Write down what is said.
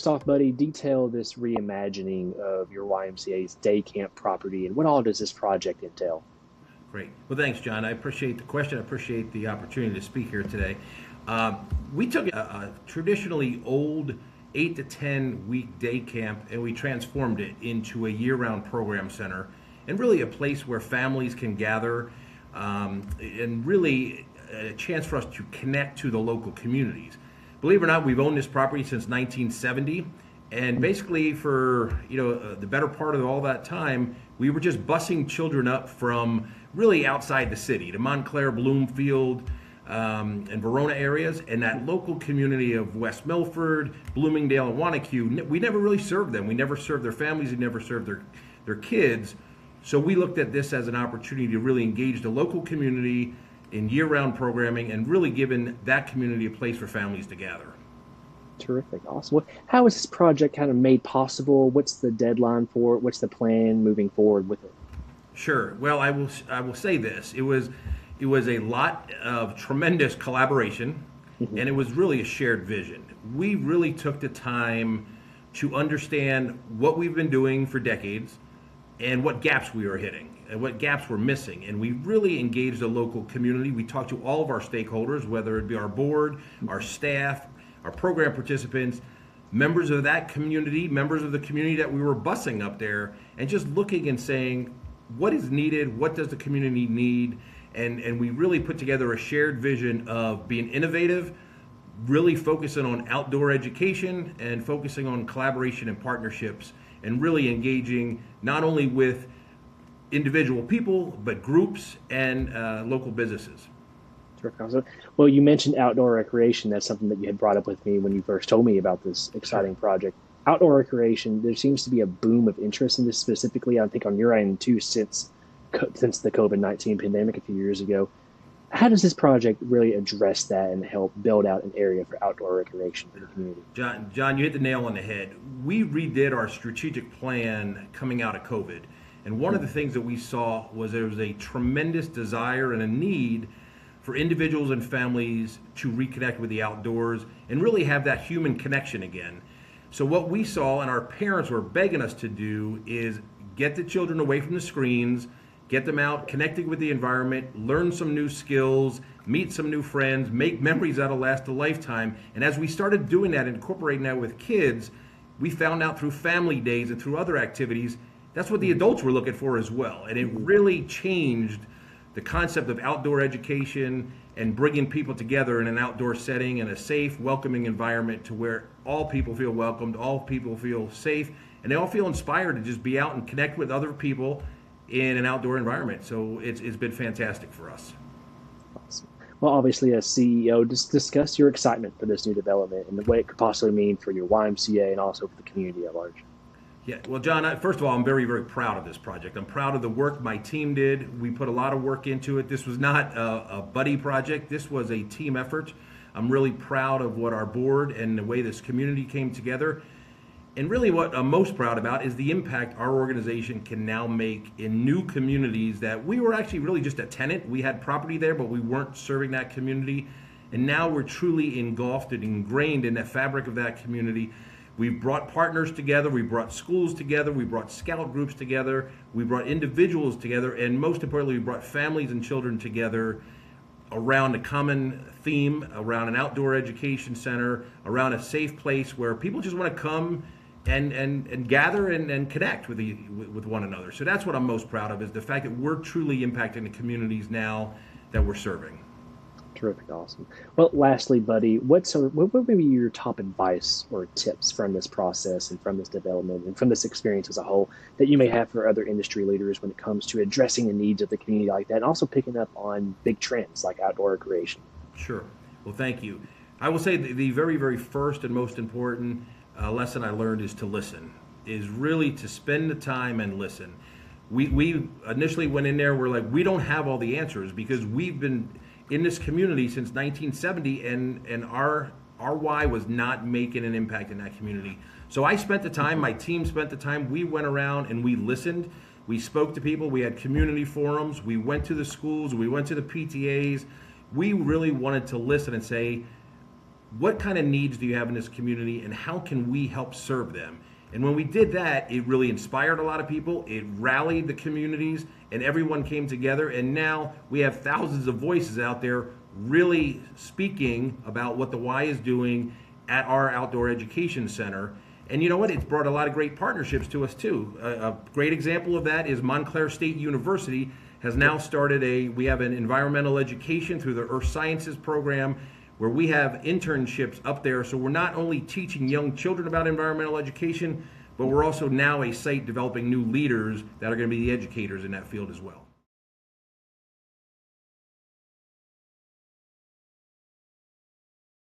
first off, buddy, detail this reimagining of your YMCA's day camp property and what all does this project entail? Great. Well, thanks, John. I appreciate the question. I appreciate the opportunity to speak here today. We took a traditionally old 8 to 10 week day camp and we transformed it into a year-round program center and really a place where families can gather and really a chance for us to connect to the local communities. Believe it or not, we've owned this property since 1970, and basically for the better part of all that time, we were just busing children up from really outside the city, to Montclair, Bloomfield, and Verona areas, and that local community of West Milford, Bloomingdale, and Wanacue. We never really served them. We never served their families. We never served their kids. So we looked at this as an opportunity to really engage the local community in year-round programming and really giving that community a place for families to gather. Terrific. Awesome. How is this project kind of made possible? What's the deadline for it? What's the plan moving forward with it? Sure. Well, I will say this. It was a lot of tremendous collaboration, and it was really a shared vision. We really took the time to understand what we've been doing for decades and what gaps we were hitting and what gaps we're missing. And we really engaged the local community. We talked to all of our stakeholders, whether it be our board, our staff, our program participants, members of that community, members of the community that we were busing up there, and just looking and saying, what is needed? What does the community need? And we really put together a shared vision of being innovative, really focusing on outdoor education and focusing on collaboration and partnerships, and really engaging not only with individual people, but groups and local businesses. Terrific. Awesome. Well, you mentioned outdoor recreation. That's something that you had brought up with me when you first told me about this exciting project. Outdoor recreation, there seems to be a boom of interest in this specifically, I think, on your end too, since the COVID-19 pandemic a few years ago. How does this project really address that and help build out an area for outdoor recreation for the community? John, you hit the nail on the head. We redid our strategic plan coming out of COVID. And one of the things that we saw was there was a tremendous desire and a need for individuals and families to reconnect with the outdoors and really have that human connection again. So what we saw and our parents were begging us to do is get the children away from the screens, get them out, connecting with the environment, learn some new skills, meet some new friends, make memories that'll last a lifetime. And as we started doing that, incorporating that with kids, we found out through family days and through other activities, that's what the adults were looking for as well. And it really changed the concept of outdoor education and bringing people together in an outdoor setting in a safe, welcoming environment to where all people feel welcomed, all people feel safe, and they all feel inspired to just be out and connect with other people in an outdoor environment. So it's been fantastic for us. Awesome. Well, obviously, as CEO, just discuss your excitement for this new development and what it could possibly mean for your YMCA and also for the community at large. Yeah, well, John, first of all, I'm very, very proud of this project. I'm proud of the work my team did. We put a lot of work into it. This was not a buddy project. This was a team effort. I'm really proud of what our board and the way this community came together. And really what I'm most proud about is the impact our organization can now make in new communities that we were actually really just a tenant. We had property there, but we weren't serving that community. And now we're truly engulfed and ingrained in the fabric of that community. We've brought partners together, we brought schools together, we brought scout groups together, we brought individuals together, and most importantly, we brought families and children together around a common theme, around an outdoor education center, around a safe place where people just want to come and gather and connect with one another. So that's what I'm most proud of, is the fact that we're truly impacting the communities now that we're serving. Terrific. Awesome. Well, lastly, buddy, what would be your top advice or tips from this process and from this development and from this experience as a whole that you may have for other industry leaders when it comes to addressing the needs of the community like that and also picking up on big trends like outdoor recreation? Sure. Well, thank you. I will say the very, very first and most important lesson I learned is to listen, is really to spend the time and listen. We initially went in there, we're like, we don't have all the answers because we've been in this community since 1970, and our why was not making an impact in that community. So I spent the time, my team spent the time, we went around and we listened, we spoke to people, we had community forums, we went to the schools, we went to the PTAs. We really wanted to listen and say, what kind of needs do you have in this community and how can we help serve them? And when we did that, it really inspired a lot of people. It rallied the communities and everyone came together. And now we have thousands of voices out there really speaking about what the Y is doing at our outdoor education center. And you know what? It's brought a lot of great partnerships to us too. A great example of that is Montclair State University has now started we have an environmental education through the Earth Sciences program where we have internships up there. So we're not only teaching young children about environmental education, but we're also now a site developing new leaders that are going to be the educators in that field as well.